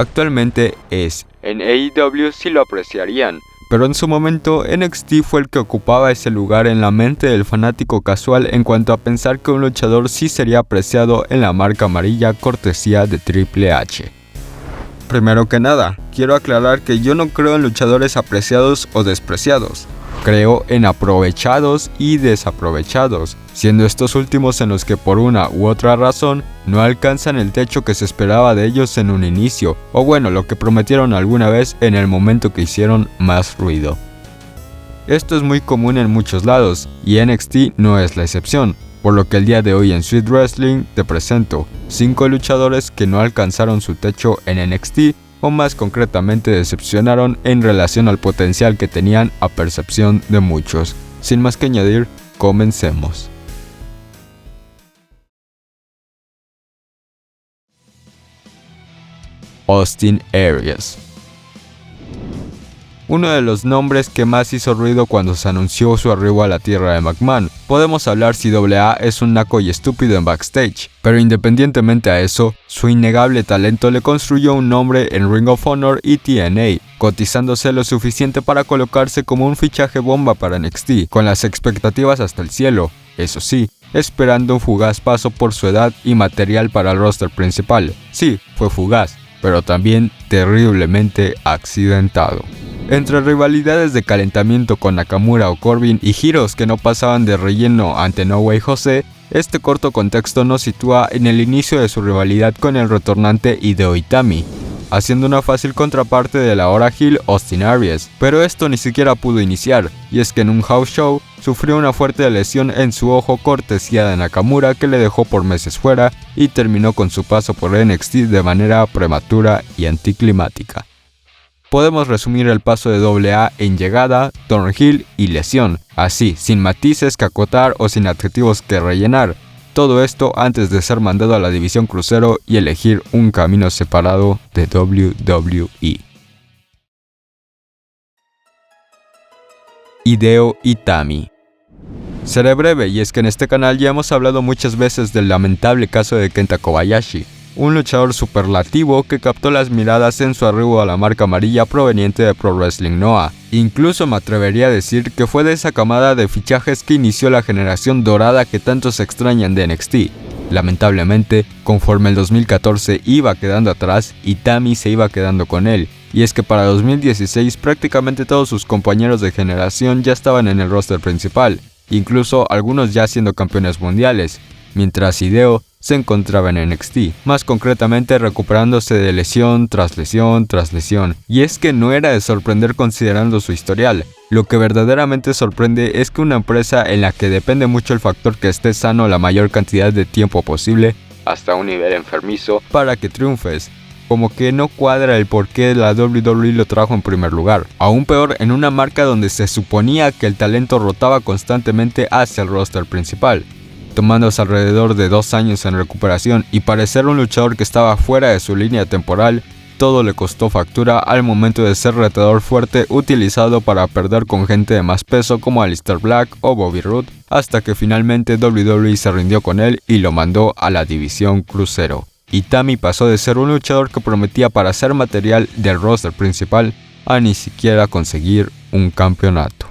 Actualmente es. En AEW sí lo apreciarían, pero en su momento NXT fue el que ocupaba ese lugar en la mente del fanático casual en cuanto a pensar que un luchador sí sería apreciado en la marca amarilla cortesía de Triple H. Primero que nada, quiero aclarar que yo no creo en luchadores apreciados o despreciados. Creo en aprovechados y desaprovechados, siendo estos últimos en los que por una u otra razón no alcanzan el techo que se esperaba de ellos en un inicio, o bueno, lo que prometieron alguna vez en el momento que hicieron más ruido. Esto es muy común en muchos lados, y NXT no es la excepción, por lo que el día de hoy en Sweet Wrestling te presento 5 luchadores que no alcanzaron su techo en NXT, o más concretamente decepcionaron en relación al potencial que tenían a percepción de muchos. Sin más que añadir, comencemos. Austin Aries. Uno de los nombres que más hizo ruido cuando se anunció su arribo a la tierra de McMahon. Podemos hablar si AA es un naco y estúpido en backstage, pero independientemente a eso, su innegable talento le construyó un nombre en Ring of Honor y TNA, cotizándose lo suficiente para colocarse como un fichaje bomba para NXT, con las expectativas hasta el cielo, eso sí, esperando un fugaz paso por su edad y material para el roster principal. Sí, fue fugaz, pero también terriblemente accidentado. Entre rivalidades de calentamiento con Nakamura o Corbin y giros que no pasaban de relleno ante No Way Jose, este corto contexto nos sitúa en el inicio de su rivalidad con el retornante Hideo Itami, haciendo una fácil contraparte de la ahora heel Austin Aries, pero esto ni siquiera pudo iniciar, y es que en un house show sufrió una fuerte lesión en su ojo cortesía de Nakamura que le dejó por meses fuera y terminó con su paso por NXT de manera prematura y anticlimática. Podemos resumir el paso de AA en llegada, turn heel y lesión, así, sin matices que acotar o sin adjetivos que rellenar. Todo esto antes de ser mandado a la división crucero y elegir un camino separado de WWE. Hideo Itami. Seré breve, y es que en este canal ya hemos hablado muchas veces del lamentable caso de Kenta Kobayashi, un luchador superlativo que captó las miradas en su arribo a la marca amarilla proveniente de Pro Wrestling Noah. Incluso me atrevería a decir que fue de esa camada de fichajes que inició la generación dorada que tanto se extrañan de NXT. Lamentablemente, conforme el 2014 iba quedando atrás, Itami se iba quedando con él, y es que para 2016 prácticamente todos sus compañeros de generación ya estaban en el roster principal, incluso algunos ya siendo campeones mundiales, mientras Hideo se encontraba en NXT, más concretamente recuperándose de lesión tras lesión tras lesión, y es que no era de sorprender considerando su historial. Lo que verdaderamente sorprende es que una empresa en la que depende mucho el factor que estés sano la mayor cantidad de tiempo posible, hasta un nivel enfermizo, para que triunfes, como que no cuadra el por qué la WWE lo trajo en primer lugar. Aún peor, en una marca donde se suponía que el talento rotaba constantemente hacia el roster principal, tomándose alrededor de 2 años en recuperación y parecer un luchador que estaba fuera de su línea temporal. Todo le costó factura al momento de ser retador fuerte utilizado para perder con gente de más peso como Aleister Black o Bobby Roode, hasta que finalmente WWE se rindió con él y lo mandó a la división crucero. Itami pasó de ser un luchador que prometía para ser material del roster principal a ni siquiera conseguir un campeonato.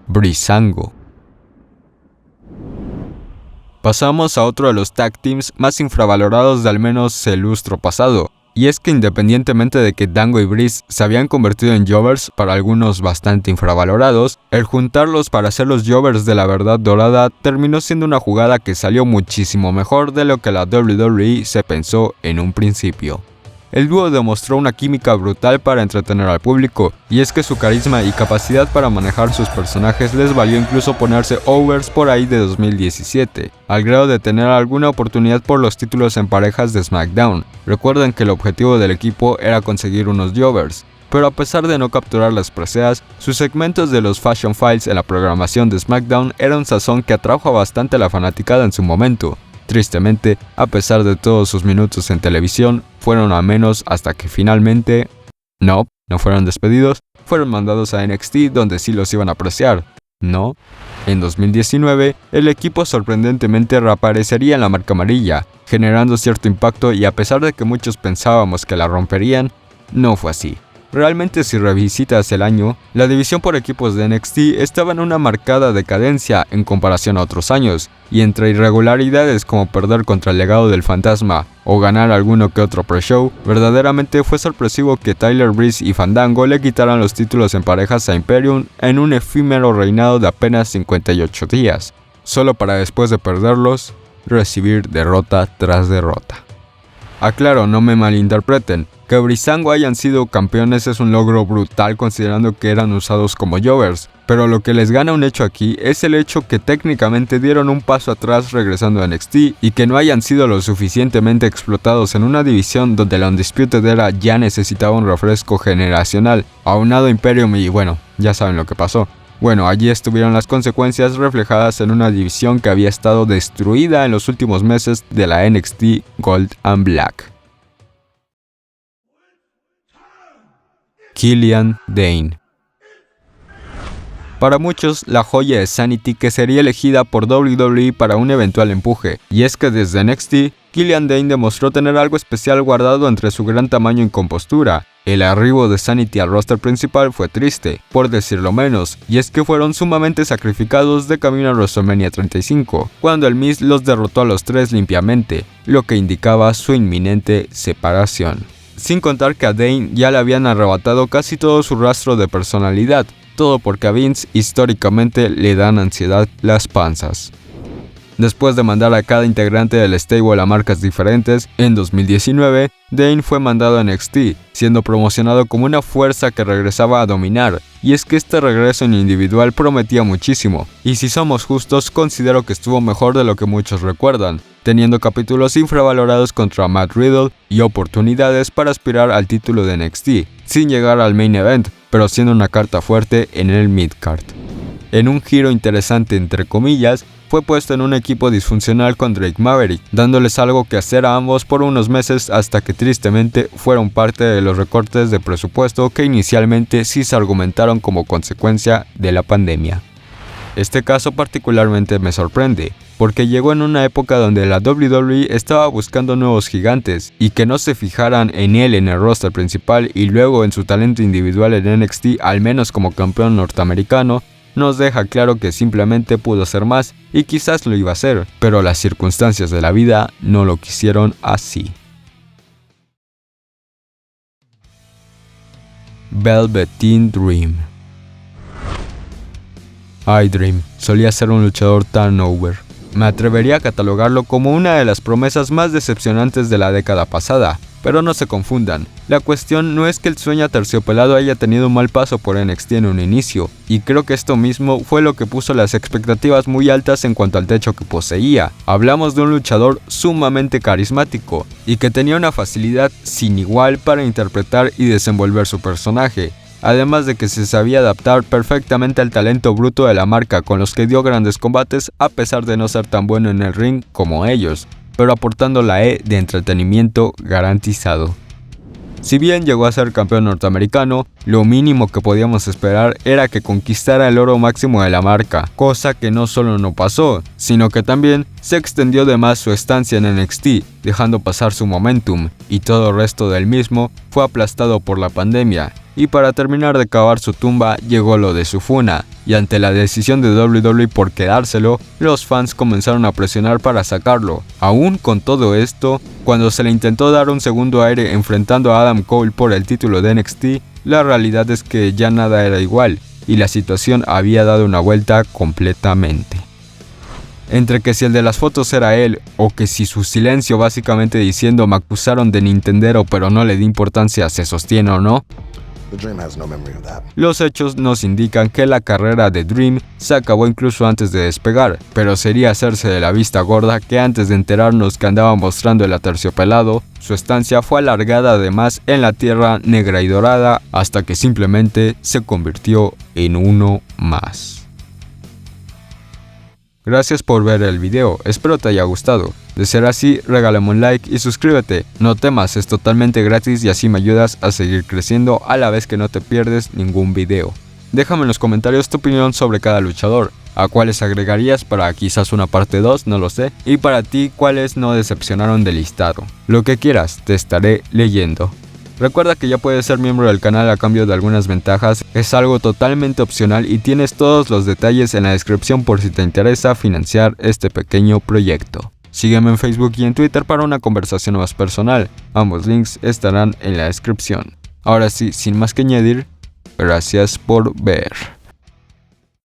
Breezango. Pasamos a otro de los tag teams más infravalorados de al menos el lustro pasado, y es que independientemente de que Dango y Breeze se habían convertido en jobbers, para algunos bastante infravalorados, el juntarlos para ser los jobbers de la verdad dorada terminó siendo una jugada que salió muchísimo mejor de lo que la WWE se pensó en un principio. El dúo demostró una química brutal para entretener al público, y es que su carisma y capacidad para manejar sus personajes les valió incluso ponerse overs por ahí de 2017, al grado de tener alguna oportunidad por los títulos en parejas de SmackDown. Recuerden que el objetivo del equipo era conseguir unos jobbers, pero a pesar de no capturar las preseas, sus segmentos de los Fashion Files en la programación de SmackDown era un sazón que atrajo bastante a la fanaticada en su momento. Tristemente, a pesar de todos sus minutos en televisión, fueron a menos hasta que finalmente, no fueron despedidos, fueron mandados a NXT donde sí los iban a apreciar. ¿no? En 2019, el equipo sorprendentemente reaparecería en la marca amarilla, generando cierto impacto, y a pesar de que muchos pensábamos que la romperían, no fue así. Realmente, si revisitas el año, la división por equipos de NXT estaba en una marcada decadencia en comparación a otros años, y entre irregularidades como perder contra el legado del fantasma o ganar alguno que otro pre-show, verdaderamente fue sorpresivo que Tyler Breeze y Fandango le quitaran los títulos en parejas a Imperium en un efímero reinado de apenas 58 días, solo para después de perderlos, recibir derrota tras derrota. Aclaro, no me malinterpreten, que Breezango hayan sido campeones es un logro brutal considerando que eran usados como jovers, pero lo que les gana un hecho aquí es el hecho que técnicamente dieron un paso atrás regresando a NXT y que no hayan sido lo suficientemente explotados en una división donde la Undisputed Era ya necesitaba un refresco generacional, aunado a Imperium y bueno, ya saben lo que pasó. Bueno, allí estuvieron las consecuencias reflejadas en una división que había estado destruida en los últimos meses de la NXT Gold and Black. Killian Dain. Para muchos, la joya de Sanity que sería elegida por WWE para un eventual empuje, y es que desde NXT, Killian Dain demostró tener algo especial guardado entre su gran tamaño y compostura. El arribo de Sanity al roster principal fue triste, por decirlo menos, y es que fueron sumamente sacrificados de camino a WrestleMania 35, cuando el Miz los derrotó a los tres limpiamente, lo que indicaba su inminente separación. Sin contar que a Dain ya le habían arrebatado casi todo su rastro de personalidad, todo porque a Vince históricamente le dan ansiedad las panzas. Después de mandar a cada integrante del stable a marcas diferentes, en 2019, Dain fue mandado a NXT, siendo promocionado como una fuerza que regresaba a dominar, y es que este regreso en individual prometía muchísimo, y si somos justos considero que estuvo mejor de lo que muchos recuerdan, teniendo capítulos infravalorados contra Matt Riddle y oportunidades para aspirar al título de NXT, sin llegar al main event, pero siendo una carta fuerte en el midcard. En un giro interesante entre comillas, fue puesto en un equipo disfuncional con Drake Maverick, dándoles algo que hacer a ambos por unos meses hasta que tristemente fueron parte de los recortes de presupuesto que inicialmente sí se argumentaron como consecuencia de la pandemia. Este caso particularmente me sorprende, porque llegó en una época donde la WWE estaba buscando nuevos gigantes, y que no se fijaran en él en el roster principal y luego en su talento individual en NXT, al menos como campeón norteamericano, nos deja claro que simplemente pudo hacer más y quizás lo iba a hacer, pero las circunstancias de la vida no lo quisieron así. Velveteen Dream. Dream solía ser un luchador turnover. Me atrevería a catalogarlo como una de las promesas más decepcionantes de la década pasada, pero no se confundan, la cuestión no es que el sueño aterciopelado haya tenido un mal paso por NXT en un inicio, y creo que esto mismo fue lo que puso las expectativas muy altas en cuanto al techo que poseía. Hablamos de un luchador sumamente carismático, y que tenía una facilidad sin igual para interpretar y desenvolver su personaje, además de que se sabía adaptar perfectamente al talento bruto de la marca con los que dio grandes combates a pesar de no ser tan bueno en el ring como ellos, pero aportando la E de entretenimiento garantizado. Si bien llegó a ser campeón norteamericano, lo mínimo que podíamos esperar era que conquistara el oro máximo de la marca, cosa que no solo no pasó, sino que también se extendió de más su estancia en NXT, dejando pasar su momentum, y todo el resto del mismo fue aplastado por la pandemia. Y para terminar de cavar su tumba llegó lo de su funa, y ante la decisión de WWE por quedárselo, los fans comenzaron a presionar para sacarlo. Aún con todo esto, cuando se le intentó dar un segundo aire enfrentando a Adam Cole por el título de NXT, la realidad es que ya nada era igual, y la situación había dado una vuelta completamente. Entre que si el de las fotos era él, o que si su silencio básicamente diciendo me acusaron de Nintendero pero no le di importancia se sostiene o no, los hechos nos indican que la carrera de Dream se acabó incluso antes de despegar, pero sería hacerse de la vista gorda que antes de enterarnos que andaba mostrando el aterciopelado, su estancia fue alargada además en la Tierra Negra y Dorada hasta que simplemente se convirtió en uno más. Gracias por ver el video, espero te haya gustado. De ser así, regálame un like y suscríbete. No temas, es totalmente gratis y así me ayudas a seguir creciendo a la vez que no te pierdes ningún video. Déjame en los comentarios tu opinión sobre cada luchador, a cuáles agregarías para quizás una parte 2, no lo sé, y para ti cuáles no decepcionaron del listado. Lo que quieras, te estaré leyendo. Recuerda que ya puedes ser miembro del canal a cambio de algunas ventajas, es algo totalmente opcional y tienes todos los detalles en la descripción por si te interesa financiar este pequeño proyecto. Sígueme en Facebook y en Twitter para una conversación más personal, ambos links estarán en la descripción. Ahora sí, sin más que añadir, gracias por ver.